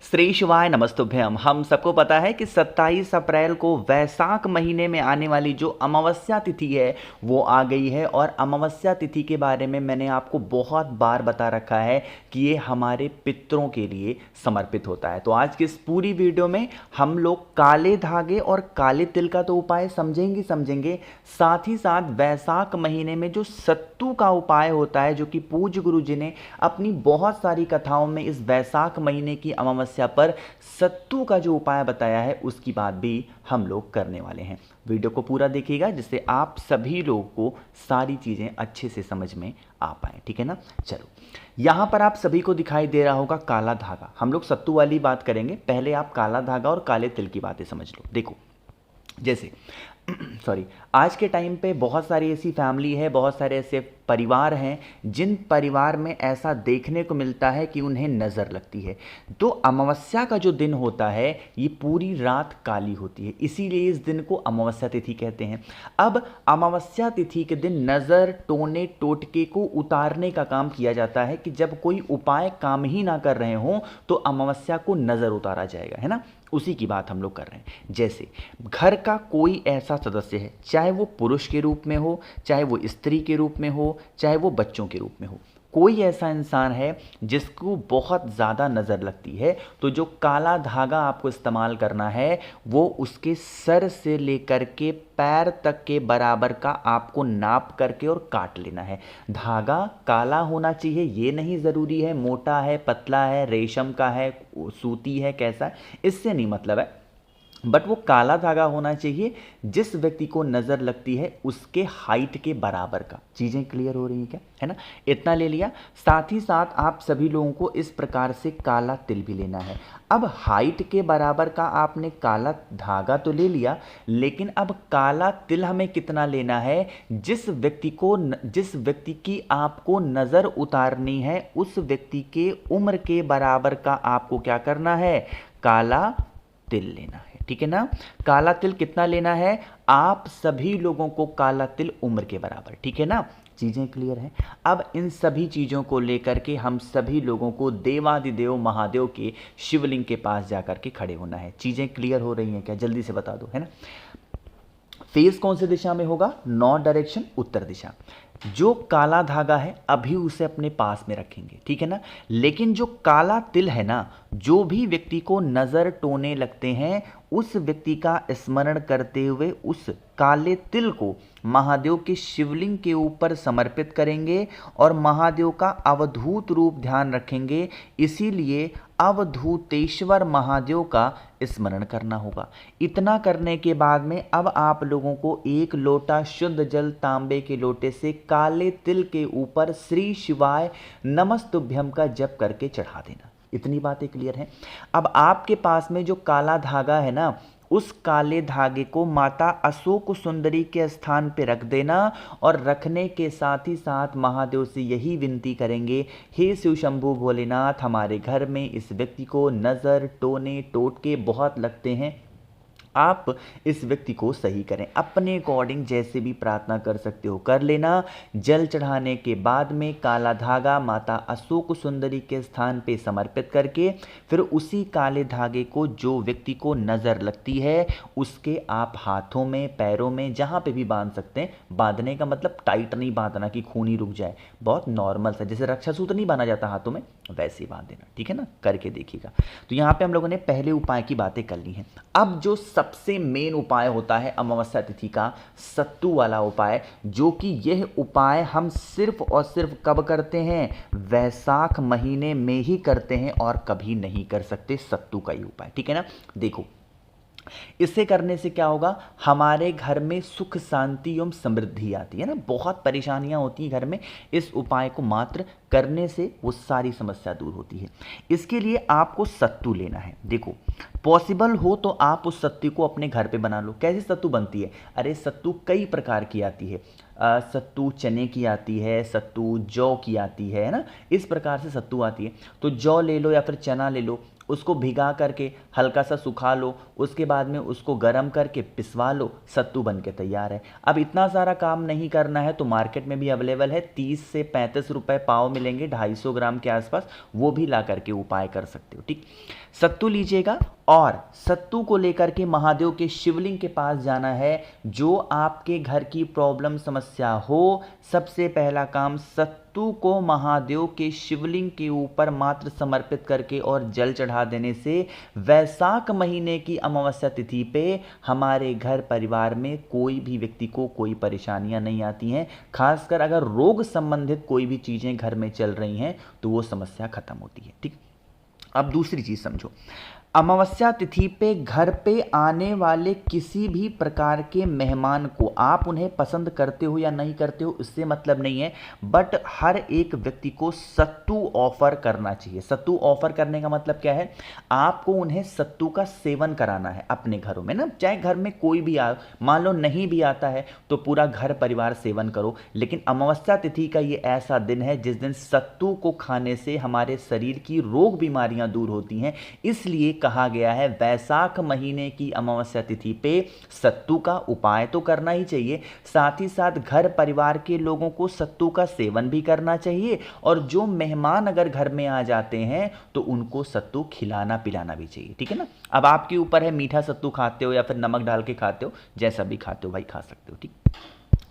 श्री शिवाय नमस्तुभ्यम। हम सबको पता है कि 27 अप्रैल को वैशाख महीने में आने वाली जो अमावस्या तिथि है वो आ गई है। और अमावस्या तिथि के बारे में मैंने आपको बहुत बार बता रखा है कि ये हमारे पितरों के लिए समर्पित होता है। तो आज की इस पूरी वीडियो में हम लोग काले धागे और काले तिल का तो उपाय समझेंगे, साथ ही साथ वैशाख महीने में जो सत्तू का उपाय होता है, जो कि पूज्य गुरु जी ने अपनी बहुत सारी कथाओं में इस वैशाख महीने की अमावस्या पर सत्तू का जो उपाय बताया है उसकी बात भी हम लोग करने वाले हैं। वीडियो को पूरा देखिएगा जिससे आप सभी लोगों को सारी चीज़ें अच्छे से समझ में आ पाए, ठीक है ना। चलो, यहाँ पर आप सभी को दिखाई दे रहा होगा काला धागा। हम लोग सत्तू वाली बात करेंगे, पहले आप काला धागा और काले तिल की बातें समझ लो। देखो, जैसे सॉरी, आज के टाइम पे बहुत सारी ऐसी फैमिली है, बहुत सारे ऐसे परिवार हैं जिन परिवार में ऐसा देखने को मिलता है कि उन्हें नज़र लगती है। तो अमावस्या का जो दिन होता है ये पूरी रात काली होती है, इसीलिए इस दिन को अमावस्या तिथि कहते हैं। अब अमावस्या तिथि के दिन नज़र, टोने, टोटके को उतारने का काम किया जाता है कि जब कोई उपाय काम ही ना कर रहे हों तो अमावस्या को नज़र उतारा जाएगा, है ना। उसी की बात हम लोग कर रहे हैं। जैसे घर का कोई ऐसा सदस्य है, चाहे वो पुरुष के रूप में हो, चाहे वो स्त्री के रूप में हो, चाहे वो बच्चों के रूप में हो, कोई ऐसा इंसान है जिसको बहुत ज़्यादा नज़र लगती है, तो जो काला धागा आपको इस्तेमाल करना है वो उसके सर से लेकर के पैर तक के बराबर का आपको नाप करके और काट लेना है। धागा काला होना चाहिए, ये नहीं ज़रूरी है मोटा है, पतला है, रेशम का है, सूती है, कैसा है, इससे नहीं मतलब है, बट वो काला धागा होना चाहिए जिस व्यक्ति को नज़र लगती है उसके हाइट के बराबर का। चीज़ें क्लियर हो रही हैं क्या, है ना। इतना ले लिया। साथ ही साथ आप सभी लोगों को इस प्रकार से काला तिल भी लेना है। अब हाइट के बराबर का आपने काला धागा तो ले लिया, लेकिन अब काला तिल हमें कितना लेना है, जिस व्यक्ति की आपको नज़र उतारनी है उस व्यक्ति के उम्र के बराबर का आपको क्या करना है, काला तिल लेना है, ठीक है ना। काला तिल कितना लेना है, आप सभी लोगों को काला तिल उम्र के बराबर, ठीक है ना। चीज़ें क्लियर हैं। अब इन सभी चीज़ों को लेकर के हम सभी लोगों को देवादिदेव महादेव के शिवलिंग के पास जाकर के खड़े होना है। चीज़ें क्लियर हो रही हैं क्या, जल्दी से बता दो, है ना। फेस कौन से दिशा में होगा, नॉर्थ डायरेक्शन, उत्तर दिशा। जो काला धागा है अभी उसे अपने पास में रखेंगे, ठीक है ना। लेकिन जो काला तिल है ना, जो भी व्यक्ति को नज़र टोने लगते हैं उस व्यक्ति का स्मरण करते हुए उस काले तिल को महादेव के शिवलिंग के ऊपर समर्पित करेंगे और महादेव का अवधूत रूप ध्यान रखेंगे। इसीलिए अवधूतेश्वर महादेव का स्मरण करना होगा। इतना करने के बाद में अब आप लोगों को एक लोटा शुद्ध जल तांबे के लोटे से काले तिल के ऊपर श्री शिवाय नमस्तुभ्यम का जप करके चढ़ा देना। इतनी बातें क्लियर हैं। अब आपके पास में जो काला धागा है ना, उस काले धागे को माता अशोक सुंदरी के स्थान पे रख देना और रखने के साथ ही साथ महादेव से यही विनती करेंगे, हे शिव शंभु भोलेनाथ, हमारे घर में इस व्यक्ति को नज़र, टोने, टोटके बहुत लगते हैं, आप इस व्यक्ति को सही करें। अपने अकॉर्डिंग जैसे भी प्रार्थना कर सकते हो कर लेना। जल चढ़ाने के बाद में काला धागा माता अशोक सुंदरी के स्थान पे समर्पित करके फिर उसी काले धागे को जो व्यक्ति को नज़र लगती है उसके आप हाथों में, पैरों में, जहाँ पे भी बांध सकते हैं। बांधने का मतलब टाइट नहीं बांधना कि खून ही रुक जाए, बहुत नॉर्मल सा, जैसे रक्षा सूत्र नहीं बांधा जाता हाथों में वैसे ही बांध देना, ठीक है ना। करके देखिएगा। तो यहाँ पे हम लोगों ने पहले उपाय की बातें कर ली हैं। अब जो सबसे मेन उपाय होता है अमावस्या तिथि का, सत्तू वाला उपाय, जो कि यह उपाय हम सिर्फ और सिर्फ कब करते हैं, वैशाख महीने में ही करते हैं और कभी नहीं कर सकते सत्तू का ही उपाय, ठीक है ना। देखो, इसे करने से क्या होगा, हमारे घर में सुख शांति एवं समृद्धि आती है ना। बहुत परेशानियां होती हैं घर में, इस उपाय को मात्र करने से वो सारी समस्या दूर होती है। इसके लिए आपको सत्तू लेना है। देखो, पॉसिबल हो तो आप उस सत्तू को अपने घर पे बना लो। कैसे सत्तू बनती है, अरे सत्तू कई प्रकार की आती है। सत्तू चने की आती है, सत्तू जौ की आती है ना, इस प्रकार से सत्तू आती है। तो जौ ले लो या फिर चना ले लो, उसको भिगा करके हल्का सा सुखा लो, उसके बाद में उसको गर्म करके पिसवा लो, सत्तू बन के तैयार है। अब इतना सारा काम नहीं करना है तो मार्केट में भी अवेलेबल है, 30 से 35 रुपए पाव मिलेंगे 250 ग्राम के आसपास, वो भी ला करके उपाय कर सकते हो। ठीक, सत्तू लीजिएगा और सत्तू को लेकर के महादेव के शिवलिंग के पास जाना है। जो आपके घर की प्रॉब्लम समस्या हो, सबसे पहला काम सत्तू को महादेव के शिवलिंग के ऊपर मात्र समर्पित करके और जल चढ़ा देने से वैशाख महीने की अमावस्या तिथि पे हमारे घर परिवार में कोई भी व्यक्ति को कोई परेशानियां नहीं आती हैं। खासकर अगर रोग संबंधित कोई भी चीजें घर में चल रही हैं तो वो समस्या खत्म होती है। ठीक, अब दूसरी चीज समझो, अमावस्या तिथि पे घर पे आने वाले किसी भी प्रकार के मेहमान को आप उन्हें पसंद करते हो या नहीं करते हो इससे मतलब नहीं है, बट हर एक व्यक्ति को सत्तू ऑफर करना चाहिए। सत्तू ऑफर करने का मतलब क्या है, आपको उन्हें सत्तू का सेवन कराना है अपने घरों में ना, चाहे घर में कोई भी आ, मान लो नहीं भी आता है तो पूरा घर परिवार सेवन करो। लेकिन अमावस्या तिथि का ये ऐसा दिन है जिस दिन सत्तू को खाने से हमारे शरीर की रोग बीमारियां दूर होती हैं, इसलिए कहा गया है वैशाख महीने की अमावस्या तिथि पे सत्तू का उपाय तो करना ही चाहिए, साथ ही साथ घर परिवार के लोगों को सत्तू का सेवन भी करना चाहिए, और जो मेहमान अगर घर में आ जाते हैं तो उनको सत्तू खिलाना पिलाना भी चाहिए। ठीक है ना, अब आपके ऊपर है, मीठा सत्तू खाते हो या फिर नमक डाल के खाते हो, जैसा भी खाते हो भाई खा सकते हो। ठीक,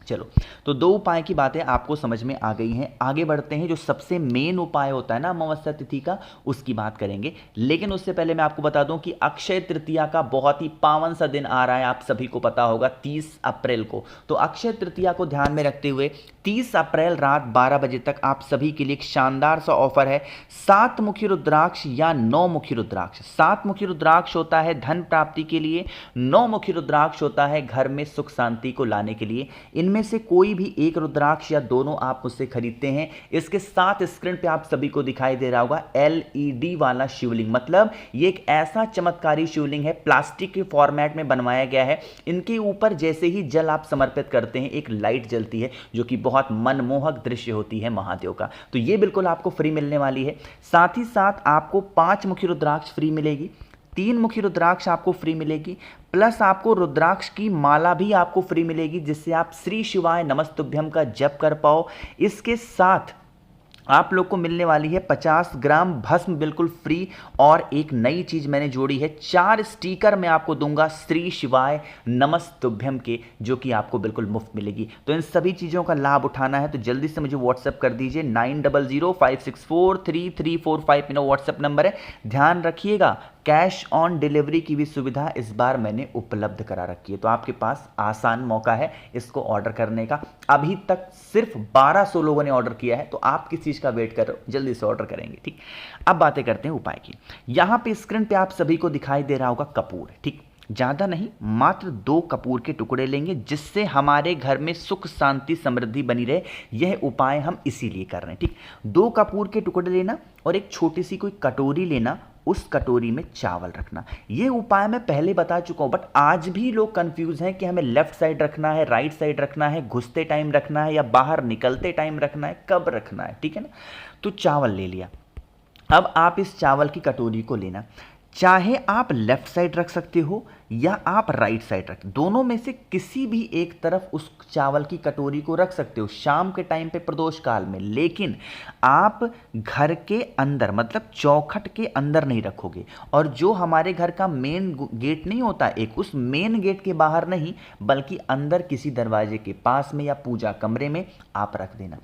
चलो, तो दो उपाय की बातें आपको समझ में आ गई हैं। आगे बढ़ते हैं, जो सबसे मेन उपाय होता है ना अमावस्या तिथि का, उसकी बात करेंगे। लेकिन उससे पहले मैं आपको बता दूं कि अक्षय तृतीया का बहुत ही पावन सा दिन आ रहा है, आप सभी को पता होगा 30 अप्रैल को। तो अक्षय तृतीया को ध्यान में रखते हुए 30 अप्रैल रात 12 बजे तक आप सभी के लिए एक शानदार सा ऑफर है, 7 मुखी रुद्राक्ष या 9 मुखी रुद्राक्ष। 7 मुखी रुद्राक्ष होता है धन प्राप्ति के लिए, 9 मुखी रुद्राक्ष होता है घर में सुख शांति को लाने के लिए। इनमें से कोई भी एक रुद्राक्ष या दोनों आप मुझसे खरीदते हैं, इसके साथ स्क्रीन पे आप सभी को दिखाई दे रहा होगा एलईडी वाला शिवलिंग, मतलब ये एक ऐसा चमत्कारी शिवलिंग है, प्लास्टिक के फॉर्मेट में बनवाया गया है। इनके ऊपर जैसे ही जल आप समर्पित करते हैं एक लाइट जलती है जो कि बहुत मनमोहक दृश्य होती है महादेव का। तो ये बिल्कुल आपको फ्री मिलने वाली है। साथ ही साथ आपको 5 मुखी रुद्राक्ष फ्री मिलेगी, 3 मुखी रुद्राक्ष आपको फ्री मिलेगी, प्लस आपको रुद्राक्ष की माला भी आपको फ्री मिलेगी, जिससे आप श्री शिवाय नमस्तुभ्यम का जप कर पाओ। इसके साथ आप लोग को मिलने वाली है 50 ग्राम भस्म बिल्कुल फ्री, और एक नई चीज मैंने जोड़ी है, 4 स्टिकर मैं आपको दूंगा श्री शिवाय नमस्तुभ्यम के, जो कि आपको बिल्कुल मुफ्त मिलेगी। तो इन सभी चीजों का लाभ उठाना है तो जल्दी से मुझे व्हाट्सएप कर दीजिए, 9005643345 मेरा व्हाट्सएप नंबर है। ध्यान रखिएगा, कैश ऑन डिलीवरी की भी सुविधा इस बार मैंने उपलब्ध करा रखी है, तो आपके पास आसान मौका है इसको ऑर्डर करने का। अभी तक सिर्फ 1200 लोगों ने ऑर्डर किया है, तो आप किस चीज का वेट कर रहे हो, जल्दी से ऑर्डर करेंगे। ठीक, अब बातें करते हैं उपाय की। यहां पे स्क्रीन पे आप सभी को दिखाई दे रहा होगा कपूर। ठीक, ज्यादा नहीं, मात्र 2 कपूर के टुकड़े लेंगे, जिससे हमारे घर में सुख शांति समृद्धि बनी रहे। यह उपाय हम इसीलिए कर रहे हैं। ठीक, 2 कपूर के टुकड़े लेना और एक छोटी सी कोई कटोरी लेना, उस कटोरी में चावल रखना। ये उपाय मैं पहले बता चुका हूं, बट आज भी लोग कंफ्यूज हैं कि हमें लेफ्ट साइड रखना है, राइट साइड रखना है, घुसते टाइम रखना है या बाहर निकलते टाइम रखना है, कब रखना है। ठीक है ना, तो चावल ले लिया। अब आप इस चावल की कटोरी को लेना, चाहे आप लेफ्ट साइड रख सकते हो या आप राइट साइड रख, दोनों में से किसी भी एक तरफ उस चावल की कटोरी को रख सकते हो शाम के टाइम पे प्रदोष काल में। लेकिन आप घर के अंदर, मतलब चौखट के अंदर नहीं रखोगे, और जो हमारे घर का मेन गेट नहीं होता एक, उस मेन गेट के बाहर नहीं, बल्कि अंदर किसी दरवाजे के पास में या पूजा कमरे में आप रख देना।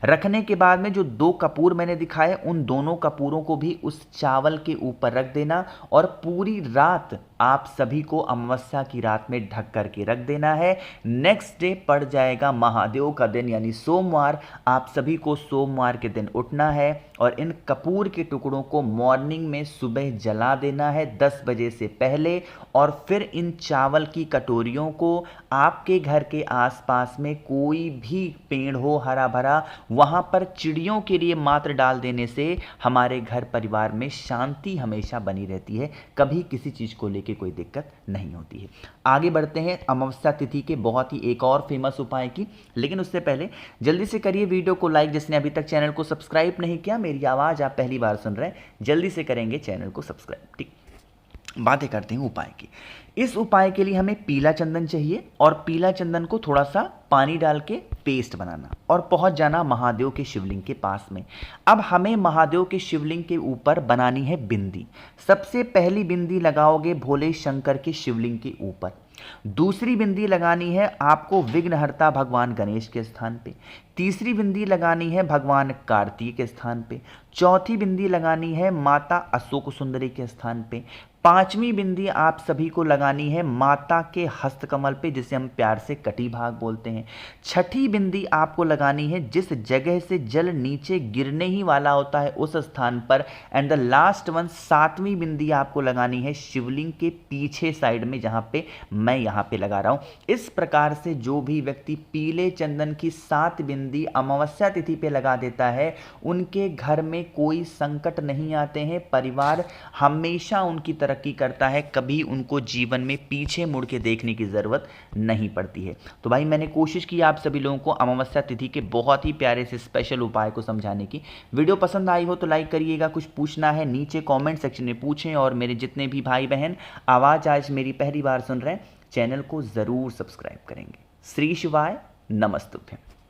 रखने के बाद में जो 2 कपूर मैंने दिखाए, उन दोनों कपूरों को भी उस चावल के ऊपर रख देना, और पूरी रात आप सभी को अमावस्या की रात में ढक करके रख देना है। नेक्स्ट डे पड़ जाएगा महादेव का दिन यानी सोमवार। आप सभी को सोमवार के दिन उठना है और इन कपूर के टुकड़ों को मॉर्निंग में सुबह जला देना है 10 बजे से पहले, और फिर इन चावल की कटोरियों को आपके घर के आसपास में कोई भी पेड़ हो हरा भरा, वहां पर चिड़ियों के लिए मात्र डाल देने से हमारे घर परिवार में शांति हमेशा बनी रहती होती है, कभी किसी चीज़ को लेके कोई दिक्कत नहीं होती है। आगे बढ़ते हैं अमावस्या तिथि के बहुत ही एक और फेमस उपाय की, लेकिन उससे पहले जल्दी से करिए वीडियो को लाइक, जिसने अभी तक चैनल को सब्सक्राइब नहीं किया, मेरी आवाज़ आप पहली बार सुन रहे हैं, जल्दी से करेंगे चैनल को सब्सक्राइब। ठीक, बातें करते हैं उपाय की। इस उपाय के लिए हमें पीला चंदन चाहिए और पीला चंदन को थोड़ा सा पानी डाल के पेस्ट बनाना और पहुंच जाना महादेव के शिवलिंग के पास में। अब हमें महादेव के शिवलिंग के ऊपर बनानी है बिंदी। सबसे पहली बिंदी लगाओगे भोले शंकर के शिवलिंग के ऊपर। दूसरी बिंदी लगानी है आपको विघ्नहर्ता भगवान गणेश के स्थान पे। तीसरी बिंदी लगानी है भगवान कार्तिक के स्थान पे। चौथी बिंदी लगानी है माता अशोक सुंदरी के स्थान पे। पांचवी बिंदी आप सभी को लगानी है माता के हस्तकमल पे, जिसे हम प्यार से कटी भाग बोलते हैं। छठी बिंदी आपको लगानी है जिस जगह से जल नीचे गिरने ही वाला होता है उस स्थान पर। एंड द लास्ट वन, सातवीं बिंदी आपको लगानी है शिवलिंग के पीछे साइड में, जहां पे मैं यहां पे लगा रहा हूं। इस प्रकार से जो भी व्यक्ति पीले चंदन की 7 बिंदी अमावस्या तिथि पे लगा देता है, उनके घर में कोई संकट नहीं आते हैं, परिवार हमेशा उनकी तरक्की करता है, कभी उनको जीवन में पीछे मुड़ के देखने की ज़रूरत नहीं पड़ती है। तो भाई मैंने कोशिश की आप सभी लोगों को अमावस्या तिथि के बहुत ही प्यारे से स्पेशल उपाय को समझाने की। वीडियो पसंद आई हो तो लाइक करिएगा, कुछ पूछना है नीचे कमेंट सेक्शन में पूछें, और मेरे जितने भी भाई बहन आवाज़ आज मेरी पहली बार सुन रहे हैं, चैनल को ज़रूर सब्सक्राइब करेंगे। श्री शिवाय, नमस्तुभ्यं।